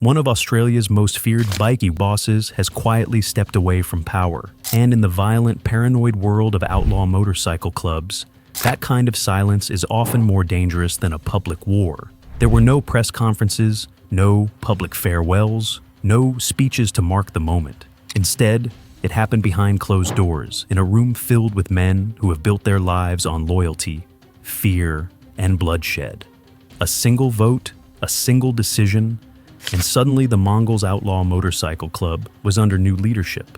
One of Australia's most feared bikie bosses has quietly stepped away from power, and in the violent, paranoid world of outlaw motorcycle clubs, that kind of silence is often more dangerous than a public war. There were no press conferences, no public farewells, no speeches to mark the moment. Instead, it happened behind closed doors, in a room filled with men who have built their lives on loyalty, fear, and bloodshed. A single vote, a single decision, and suddenly the Mongols Outlaw Motorcycle Club was under new leadership,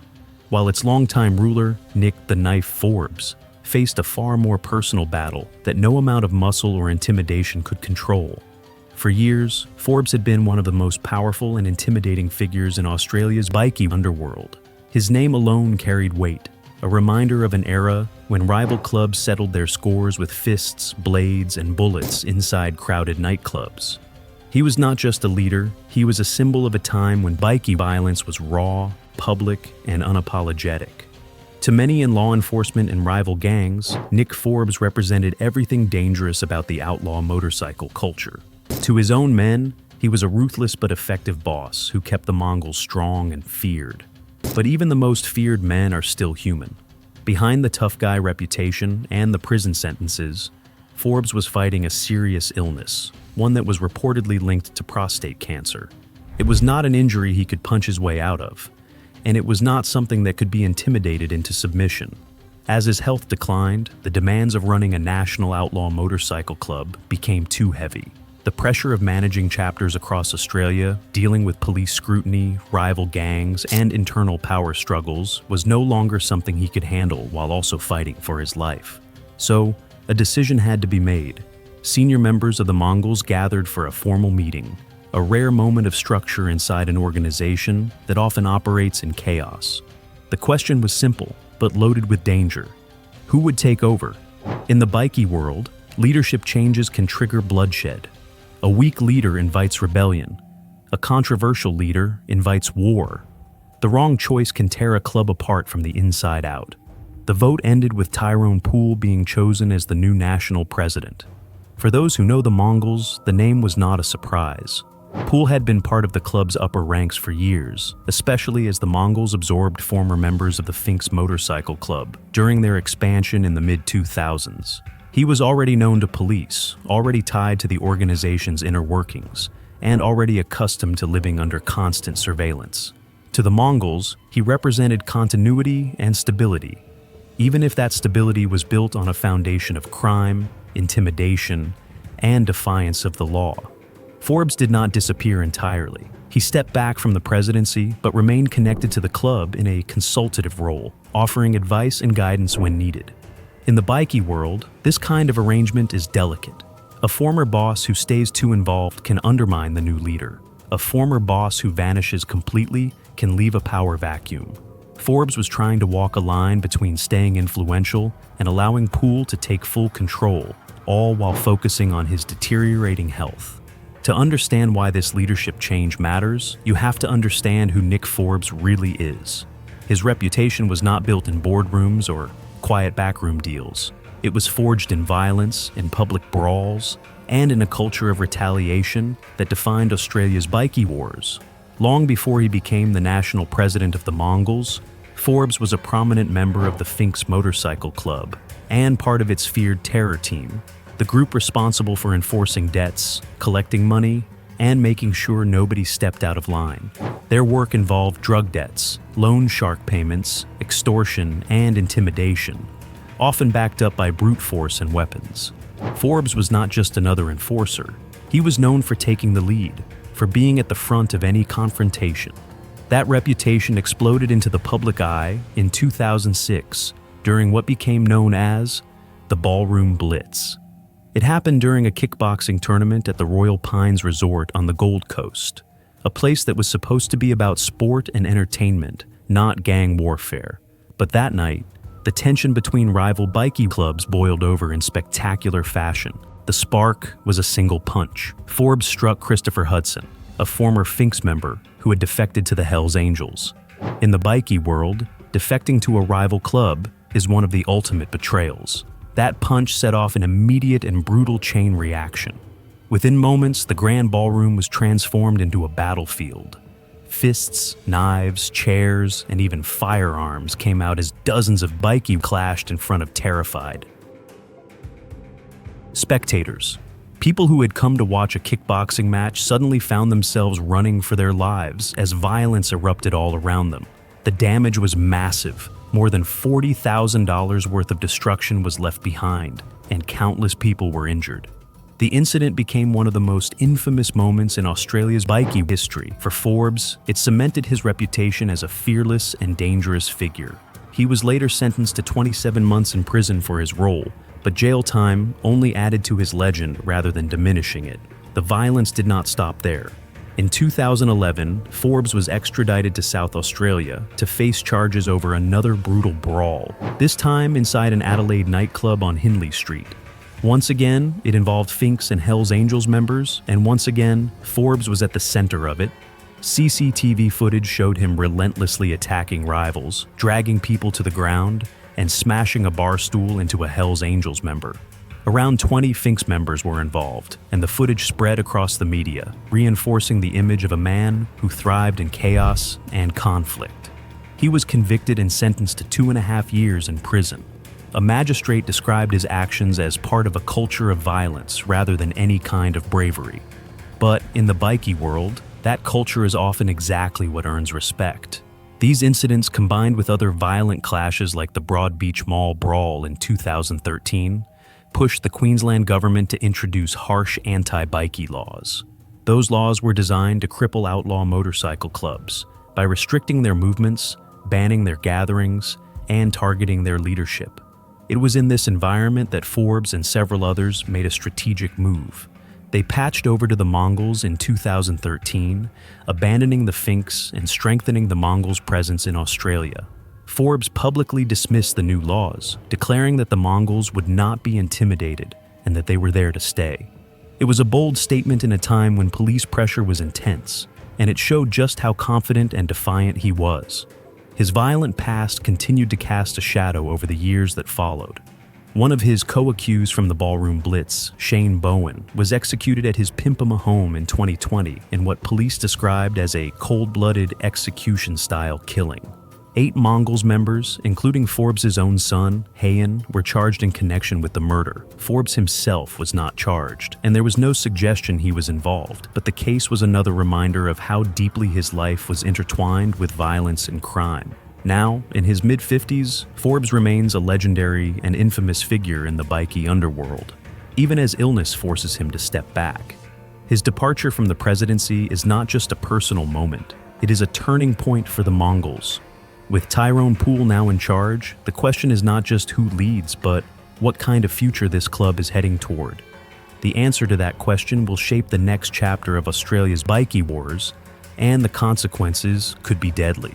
while its longtime ruler, Nick the Knife Forbes, faced a far more personal battle that no amount of muscle or intimidation could control. For years, Forbes had been one of the most powerful and intimidating figures in Australia's bikie underworld. His name alone carried weight, a reminder of an era when rival clubs settled their scores with fists, blades, and bullets inside crowded nightclubs. He was not just a leader, he was a symbol of a time when bikie violence was raw, public, and unapologetic. To many in law enforcement and rival gangs, Nick Forbes represented everything dangerous about the outlaw motorcycle culture. To his own men, he was a ruthless but effective boss who kept the Mongols strong and feared. But even the most feared men are still human. Behind the tough guy reputation and the prison sentences, Forbes was fighting a serious illness, one that was reportedly linked to prostate cancer. It was not an injury he could punch his way out of, and it was not something that could be intimidated into submission. As his health declined, the demands of running a national outlaw motorcycle club became too heavy. The pressure of managing chapters across Australia, dealing with police scrutiny, rival gangs, and internal power struggles was no longer something he could handle while also fighting for his life. So, a decision had to be made. Senior members of the Mongols gathered for a formal meeting, a rare moment of structure inside an organization that often operates in chaos. The question was simple, but loaded with danger. Who would take over? In the bikie world, leadership changes can trigger bloodshed. A weak leader invites rebellion. A controversial leader invites war. The wrong choice can tear a club apart from the inside out. The vote ended with Tyrone P being chosen as the new national president. For those who know the Mongols, the name was not a surprise. P had been part of the club's upper ranks for years, especially as the Mongols absorbed former members of the Mongols Motorcycle Club during their expansion in the mid-2000s. He was already known to police, already tied to the organization's inner workings, and already accustomed to living under constant surveillance. To the Mongols, he represented continuity and stability, even if that stability was built on a foundation of crime, intimidation, and defiance of the law. Forbes did not disappear entirely. He stepped back from the presidency but remained connected to the club in a consultative role, offering advice and guidance when needed. In the bikie world, this kind of arrangement is delicate. A former boss who stays too involved can undermine the new leader. A former boss who vanishes completely can leave a power vacuum. Forbes was trying to walk a line between staying influential and allowing P to take full control, all while focusing on his deteriorating health. To understand why this leadership change matters, you have to understand who Nick Forbes really is. His reputation was not built in boardrooms or quiet backroom deals. It was forged in violence, in public brawls, and in a culture of retaliation that defined Australia's bikie wars. Long before he became the national president of the Mongols, Forbes was a prominent member of the Mongols Motorcycle Club and part of its feared terror team, the group responsible for enforcing debts, collecting money, and making sure nobody stepped out of line. Their work involved drug debts, loan shark payments, extortion, and intimidation, often backed up by brute force and weapons. Forbes was not just another enforcer. He was known for taking the lead, for being at the front of any confrontation. That reputation exploded into the public eye in 2006 during what became known as the Ballroom Blitz. It happened during a kickboxing tournament at the Royal Pines Resort on the Gold Coast, a place that was supposed to be about sport and entertainment, not gang warfare. But that night, the tension between rival bikie clubs boiled over in spectacular fashion. The spark was a single punch. Forbes struck Christopher Hudson, a former Mongols member who had defected to the Hells Angels. In the bikie world, defecting to a rival club is one of the ultimate betrayals. That punch set off an immediate and brutal chain reaction. Within moments, the grand ballroom was transformed into a battlefield. Fists, knives, chairs, and even firearms came out as dozens of bikie clashed in front of terrified spectators. People who had come to watch a kickboxing match suddenly found themselves running for their lives as violence erupted all around them. The damage was massive. More than $40,000 worth of destruction was left behind, and countless people were injured. The incident became one of the most infamous moments in Australia's bikie history. For Forbes, it cemented his reputation as a fearless and dangerous figure. He was later sentenced to 27 months in prison for his role, but jail time only added to his legend rather than diminishing it. The violence did not stop there. In 2011, Forbes was extradited to South Australia to face charges over another brutal brawl, this time inside an Adelaide nightclub on Hindley Street. Once again, it involved Finks and Hells Angels members, and once again, Forbes was at the center of it. CCTV footage showed him relentlessly attacking rivals, dragging people to the ground, and smashing a bar stool into a Hells Angels member. Around 20 Finks members were involved, and the footage spread across the media, reinforcing the image of a man who thrived in chaos and conflict. He was convicted and sentenced to 2.5 years in prison. A magistrate described his actions as part of a culture of violence rather than any kind of bravery. But in the bikie world, that culture is often exactly what earns respect. These incidents, combined with other violent clashes like the Broadbeach Mall brawl in 2013, pushed the Queensland government to introduce harsh anti-bikie laws. Those laws were designed to cripple outlaw motorcycle clubs by restricting their movements, banning their gatherings, and targeting their leadership. It was in this environment that Forbes and several others made a strategic move. They patched over to the Mongols in 2013, abandoning the Finks and strengthening the Mongols' presence in Australia. Forbes publicly dismissed the new laws, declaring that the Mongols would not be intimidated and that they were there to stay. It was a bold statement in a time when police pressure was intense, and it showed just how confident and defiant he was. His violent past continued to cast a shadow over the years that followed. One of his co-accused from the Ballroom Blitz, Shane Bowen, was executed at his Pimpama home in 2020 in what police described as a cold-blooded execution-style killing. 8 Mongols members, including Forbes' own son, Hayan, were charged in connection with the murder. Forbes himself was not charged, and there was no suggestion he was involved, but the case was another reminder of how deeply his life was intertwined with violence and crime. Now, in his mid-50s, Forbes remains a legendary and infamous figure in the bikie underworld, even as illness forces him to step back. His departure from the presidency is not just a personal moment, it is a turning point for the Mongols. With Tyrone P now in charge, the question is not just who leads, but what kind of future this club is heading toward. The answer to that question will shape the next chapter of Australia's bikie wars, and the consequences could be deadly.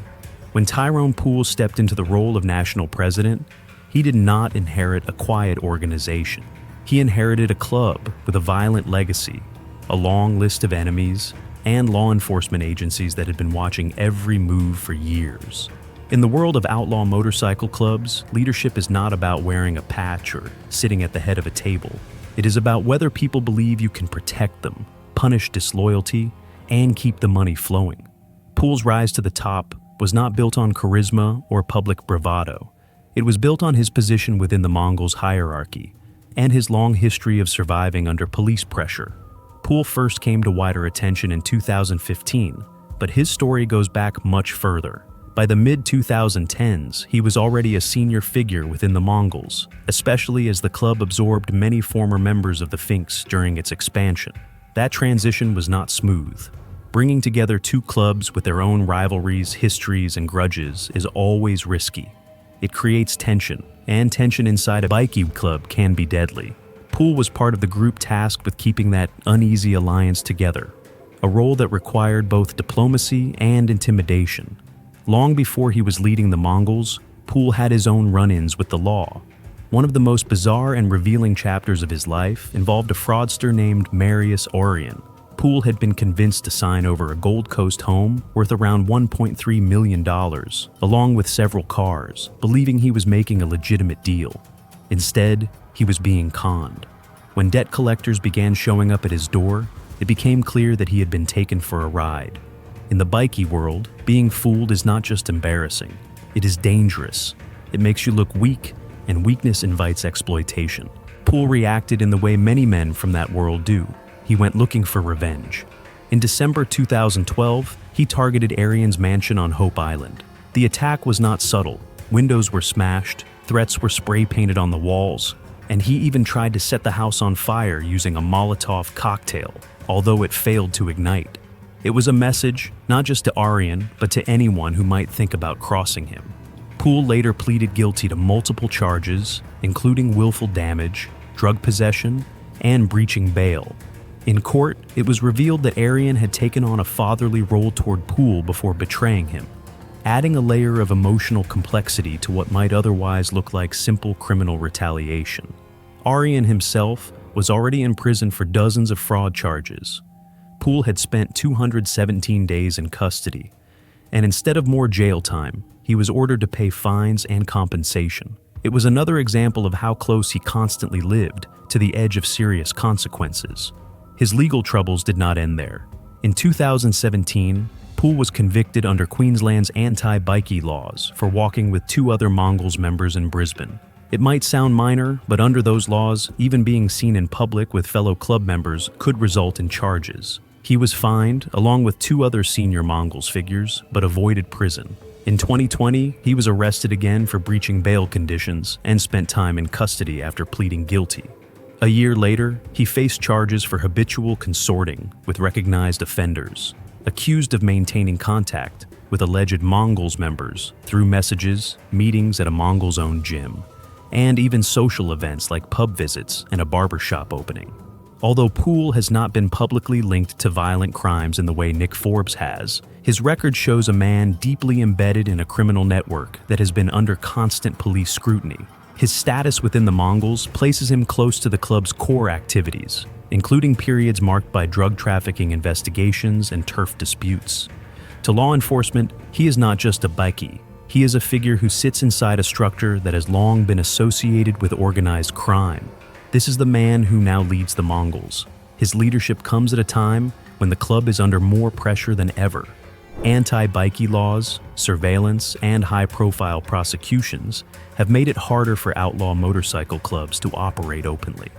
When Tyrone P stepped into the role of national president, he did not inherit a quiet organization. He inherited a club with a violent legacy, a long list of enemies, and law enforcement agencies that had been watching every move for years. In the world of outlaw motorcycle clubs, leadership is not about wearing a patch or sitting at the head of a table. It is about whether people believe you can protect them, punish disloyalty, and keep the money flowing. P's rise to the top was not built on charisma or public bravado. It was built on his position within the Mongols' hierarchy and his long history of surviving under police pressure. P first came to wider attention in 2015, but his story goes back much further. By the mid-2010s, he was already a senior figure within the Mongols, especially as the club absorbed many former members of the Finks during its expansion. That transition was not smooth. Bringing together 2 clubs with their own rivalries, histories, and grudges is always risky. It creates tension, and tension inside a bikie club can be deadly. P was part of the group tasked with keeping that uneasy alliance together, a role that required both diplomacy and intimidation. Long before he was leading the Mongols, P had his own run-ins with the law. One of the most bizarre and revealing chapters of his life involved a fraudster named Marius Orion. P had been convinced to sign over a Gold Coast home worth around $1.3 million, along with several cars, believing he was making a legitimate deal. Instead, he was being conned. When debt collectors began showing up at his door, it became clear that he had been taken for a ride. In the bikie world, being fooled is not just embarrassing, it is dangerous. It makes you look weak, and weakness invites exploitation. Poole reacted in the way many men from that world do. He went looking for revenge. In December 2012, he targeted Arian's mansion on Hope Island. The attack was not subtle. Windows were smashed, threats were spray-painted on the walls, and he even tried to set the house on fire using a Molotov cocktail, although it failed to ignite. It was a message, not just to Arian, but to anyone who might think about crossing him. Poole later pleaded guilty to multiple charges, including willful damage, drug possession, and breaching bail. In court, it was revealed that Arian had taken on a fatherly role toward Poole before betraying him, adding a layer of emotional complexity to what might otherwise look like simple criminal retaliation. Arian himself was already in prison for dozens of fraud charges. Poole had spent 217 days in custody, and instead of more jail time, he was ordered to pay fines and compensation. It was another example of how close he constantly lived to the edge of serious consequences. His legal troubles did not end there. In 2017, Poole was convicted under Queensland's anti-bikie laws for walking with two other Mongols members in Brisbane. It might sound minor, but under those laws, even being seen in public with fellow club members could result in charges. He was fined, along with two other senior Mongols figures, but avoided prison. In 2020, he was arrested again for breaching bail conditions and spent time in custody after pleading guilty. A year later, he faced charges for habitual consorting with recognized offenders, accused of maintaining contact with alleged Mongols members through messages, meetings at a Mongols-owned gym, and even social events like pub visits and a barbershop opening. Although Poole has not been publicly linked to violent crimes in the way Nick Forbes has, his record shows a man deeply embedded in a criminal network that has been under constant police scrutiny. His status within the Mongols places him close to the club's core activities, including periods marked by drug trafficking investigations and turf disputes. To law enforcement, he is not just a bikie. He is a figure who sits inside a structure that has long been associated with organized crime. This is the man who now leads the Mongols. His leadership comes at a time when the club is under more pressure than ever. Anti-bikie laws, surveillance, and high-profile prosecutions have made it harder for outlaw motorcycle clubs to operate openly.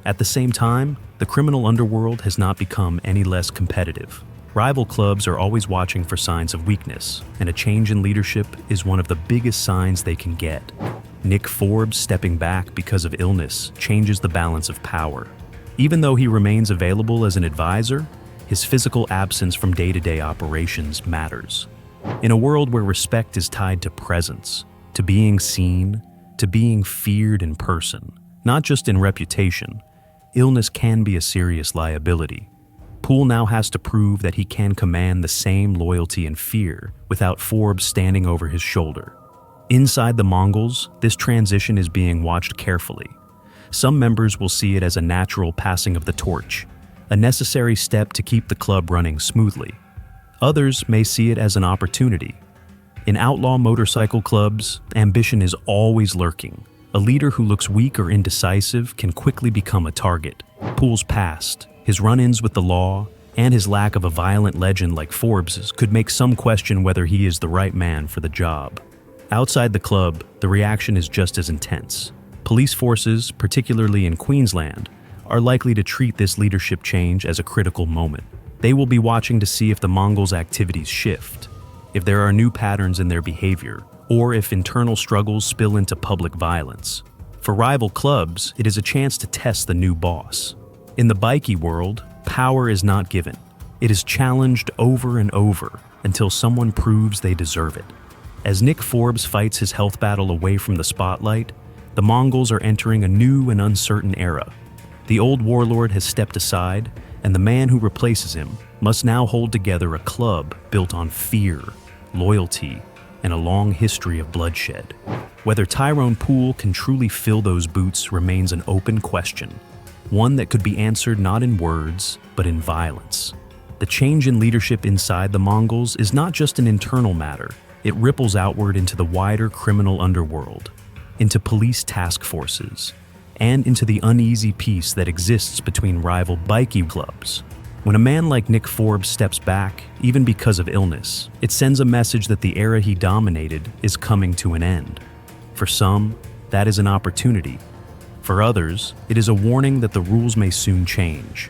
At the same time, the criminal underworld has not become any less competitive. Rival clubs are always watching for signs of weakness, and a change in leadership is one of the biggest signs they can get. Nick Forbes stepping back because of illness changes the balance of power. Even though he remains available as an advisor, his physical absence from day-to-day operations matters. In a world where respect is tied to presence, to being seen, to being feared in person, not just in reputation, illness can be a serious liability. Poole now has to prove that he can command the same loyalty and fear without Forbes standing over his shoulder. Inside the Mongols, this transition is being watched carefully. Some members will see it as a natural passing of the torch, a necessary step to keep the club running smoothly. Others may see it as an opportunity. In outlaw motorcycle clubs, ambition is always lurking. A leader who looks weak or indecisive can quickly become a target. Poole's past, his run-ins with the law, and his lack of a violent legend like Forbes's could make some question whether he is the right man for the job. Outside the club, the reaction is just as intense. Police forces, particularly in Queensland, are likely to treat this leadership change as a critical moment. They will be watching to see if the Mongols' activities shift, if there are new patterns in their behavior, or if internal struggles spill into public violence. For rival clubs, it is a chance to test the new boss. In the bikie world, power is not given. It is challenged over and over until someone proves they deserve it. As Nick Forbes fights his health battle away from the spotlight, the Mongols are entering a new and uncertain era. The old warlord has stepped aside, and the man who replaces him must now hold together a club built on fear, loyalty, and a long history of bloodshed. Whether Tyrone P can truly fill those boots remains an open question, one that could be answered not in words, but in violence. The change in leadership inside the Mongols is not just an internal matter. It ripples outward into the wider criminal underworld, into police task forces, and into the uneasy peace that exists between rival bikie clubs. When a man like Nick Forbes steps back, even because of illness, it sends a message that the era he dominated is coming to an end. For some, that is an opportunity. For others, it is a warning that the rules may soon change.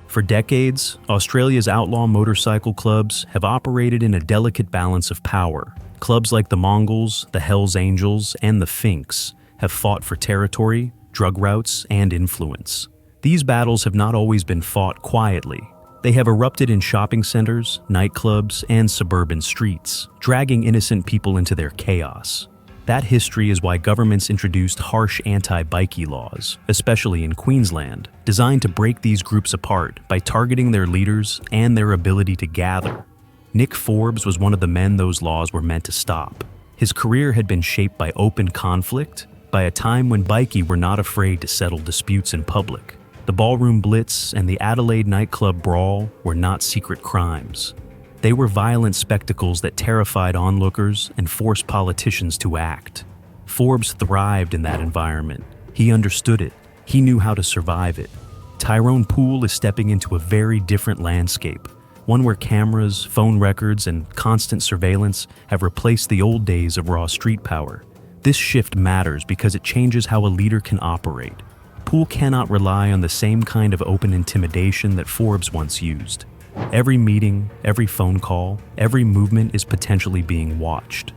For decades, Australia's outlaw motorcycle clubs have operated in a delicate balance of power. Clubs like the Mongols, the Hells Angels, and the Finks have fought for territory, drug routes, and influence. These battles have not always been fought quietly. They have erupted in shopping centers, nightclubs, and suburban streets, dragging innocent people into their chaos. That history is why governments introduced harsh anti-bikie laws, especially in Queensland, designed to break these groups apart by targeting their leaders and their ability to gather. Nick Forbes was one of the men those laws were meant to stop. His career had been shaped by open conflict, by a time when bikie were not afraid to settle disputes in public. The ballroom blitz and the Adelaide nightclub brawl were not secret crimes. They were violent spectacles that terrified onlookers and forced politicians to act. Forbes thrived in that environment. He understood it. He knew how to survive it. Tyrone P is stepping into a very different landscape, one where cameras, phone records, and constant surveillance have replaced the old days of raw street power. This shift matters because it changes how a leader can operate. P cannot rely on the same kind of open intimidation that Forbes once used. Every meeting, every phone call, every movement is potentially being watched.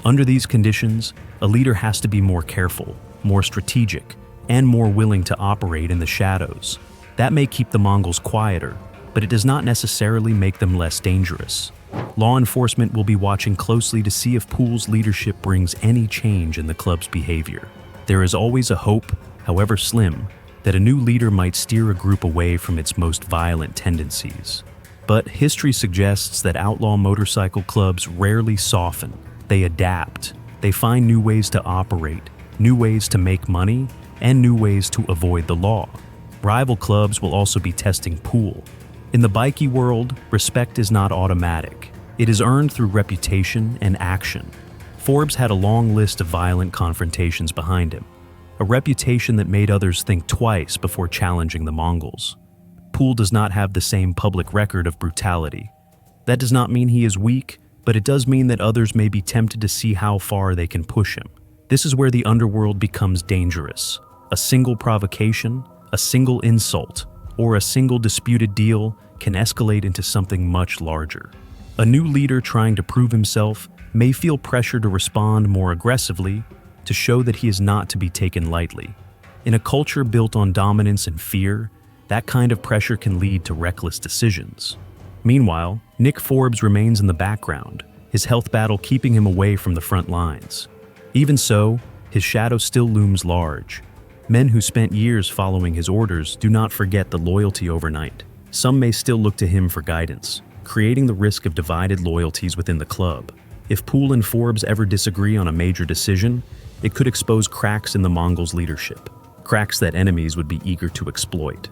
Under these conditions, a leader has to be more careful, more strategic, and more willing to operate in the shadows. That may keep the Mongols quieter, but it does not necessarily make them less dangerous. Law enforcement will be watching closely to see if P's leadership brings any change in the club's behavior. There is always a hope, however slim, that a new leader might steer a group away from its most violent tendencies. But history suggests that outlaw motorcycle clubs rarely soften. They adapt. They find new ways to operate, new ways to make money, and new ways to avoid the law. Rival clubs will also be testing P. In the bikie world, respect is not automatic. It is earned through reputation and action. Forbes had a long list of violent confrontations behind him, a reputation that made others think twice before challenging the Mongols. P does not have the same public record of brutality. That does not mean he is weak, but it does mean that others may be tempted to see how far they can push him. This is where the underworld becomes dangerous. A single provocation, a single insult, or a single disputed deal can escalate into something much larger. A new leader trying to prove himself may feel pressure to respond more aggressively, to show that he is not to be taken lightly. In a culture built on dominance and fear, that kind of pressure can lead to reckless decisions. Meanwhile, Nick Forbes remains in the background, his health battle keeping him away from the front lines. Even so, his shadow still looms large. Men who spent years following his orders do not forget the loyalty overnight. Some may still look to him for guidance, creating the risk of divided loyalties within the club. If P and Forbes ever disagree on a major decision, it could expose cracks in the Mongols' leadership, cracks that enemies would be eager to exploit.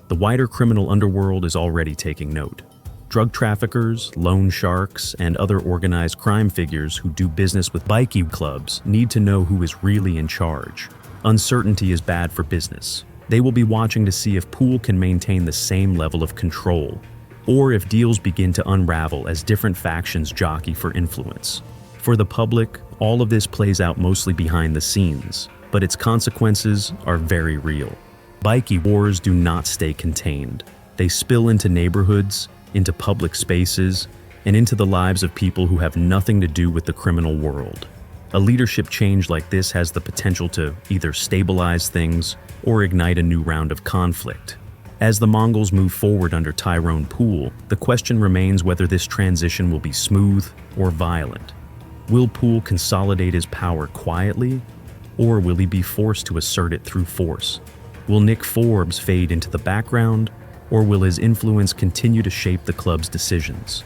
The wider criminal underworld is already taking note. Drug traffickers, loan sharks, and other organized crime figures who do business with bikie clubs need to know who is really in charge. Uncertainty is bad for business. They will be watching to see if P can maintain the same level of control, or if deals begin to unravel as different factions jockey for influence. For the public, all of this plays out mostly behind the scenes, but its consequences are very real. Bikie wars do not stay contained. They spill into neighborhoods, into public spaces, and into the lives of people who have nothing to do with the criminal world. A leadership change like this has the potential to either stabilize things or ignite a new round of conflict. As the Mongols move forward under Tyrone P, the question remains whether this transition will be smooth or violent. Will P consolidate his power quietly, or will he be forced to assert it through force? Will Nick Forbes fade into the background, or will his influence continue to shape the club's decisions?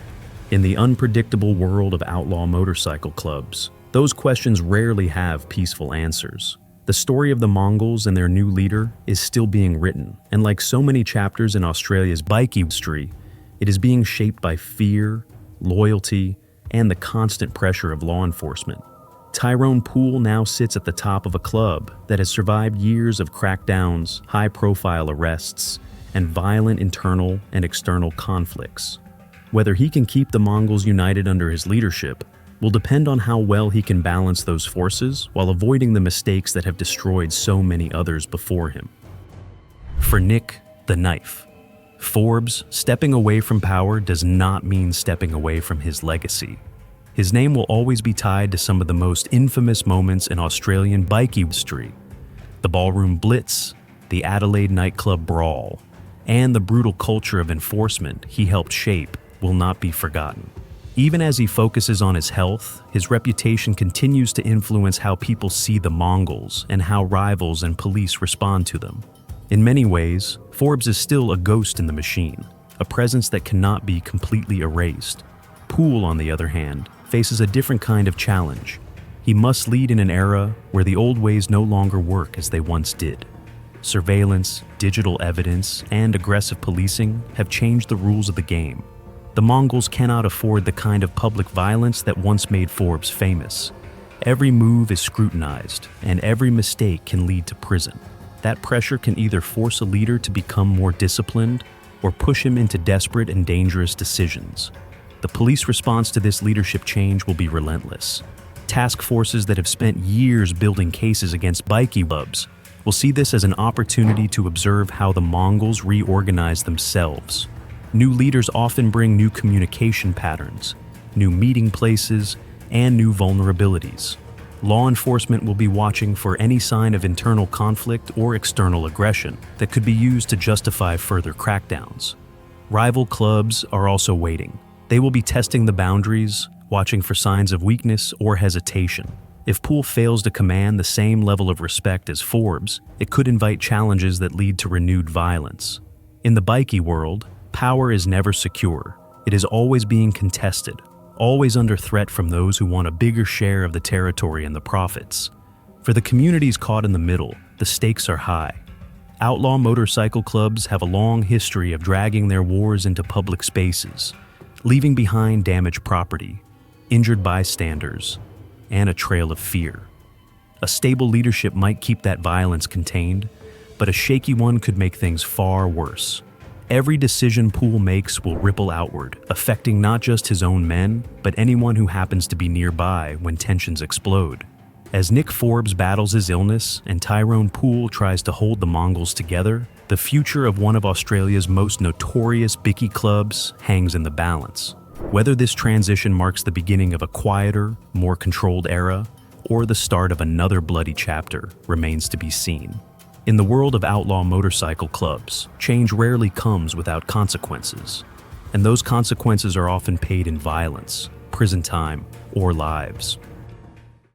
In the unpredictable world of outlaw motorcycle clubs, those questions rarely have peaceful answers. The story of the Mongols and their new leader is still being written, and like so many chapters in Australia's bikie history, it is being shaped by fear, loyalty, and the constant pressure of law enforcement. Tyrone P now sits at the top of a club that has survived years of crackdowns, high-profile arrests, and violent internal and external conflicts. Whether he can keep the Mongols united under his leadership will depend on how well he can balance those forces while avoiding the mistakes that have destroyed so many others before him. For Nick, the Knife, Forbes stepping away from power does not mean stepping away from his legacy. His name will always be tied to some of the most infamous moments in Australian bikie history: the ballroom blitz, the Adelaide nightclub brawl, and the brutal culture of enforcement he helped shape will not be forgotten. Even as he focuses on his health, his reputation continues to influence how people see the Mongols and how rivals and police respond to them. In many ways, Forbes is still a ghost in the machine, a presence that cannot be completely erased. Poole, on the other hand, faces a different kind of challenge. He must lead in an era where the old ways no longer work as they once did. Surveillance, digital evidence, and aggressive policing have changed the rules of the game. The Mongols cannot afford the kind of public violence that once made Forbes famous. Every move is scrutinized, and every mistake can lead to prison. That pressure can either force a leader to become more disciplined or push him into desperate and dangerous decisions. The police response to this leadership change will be relentless. Task forces that have spent years building cases against bikie clubs will see this as an opportunity to observe how the Mongols reorganize themselves. New leaders often bring new communication patterns, new meeting places, and new vulnerabilities. Law enforcement will be watching for any sign of internal conflict or external aggression that could be used to justify further crackdowns. Rival clubs are also waiting. They will be testing the boundaries, watching for signs of weakness or hesitation. If Poole fails to command the same level of respect as Forbes, it could invite challenges that lead to renewed violence. In the bikie world, power is never secure. It is always being contested, always under threat from those who want a bigger share of the territory and the profits. For the communities caught in the middle, the stakes are high. Outlaw motorcycle clubs have a long history of dragging their wars into public spaces, leaving behind damaged property, injured bystanders, and a trail of fear. A stable leadership might keep that violence contained, but a shaky one could make things far worse. Every decision Poole makes will ripple outward, affecting not just his own men, but anyone who happens to be nearby when tensions explode. As Nick Forbes battles his illness and Tyrone P tries to hold the Mongols together, the future of one of Australia's most notorious bikie clubs hangs in the balance. Whether this transition marks the beginning of a quieter, more controlled era, or the start of another bloody chapter remains to be seen. In the world of outlaw motorcycle clubs, change rarely comes without consequences, and those consequences are often paid in violence, prison time, or lives.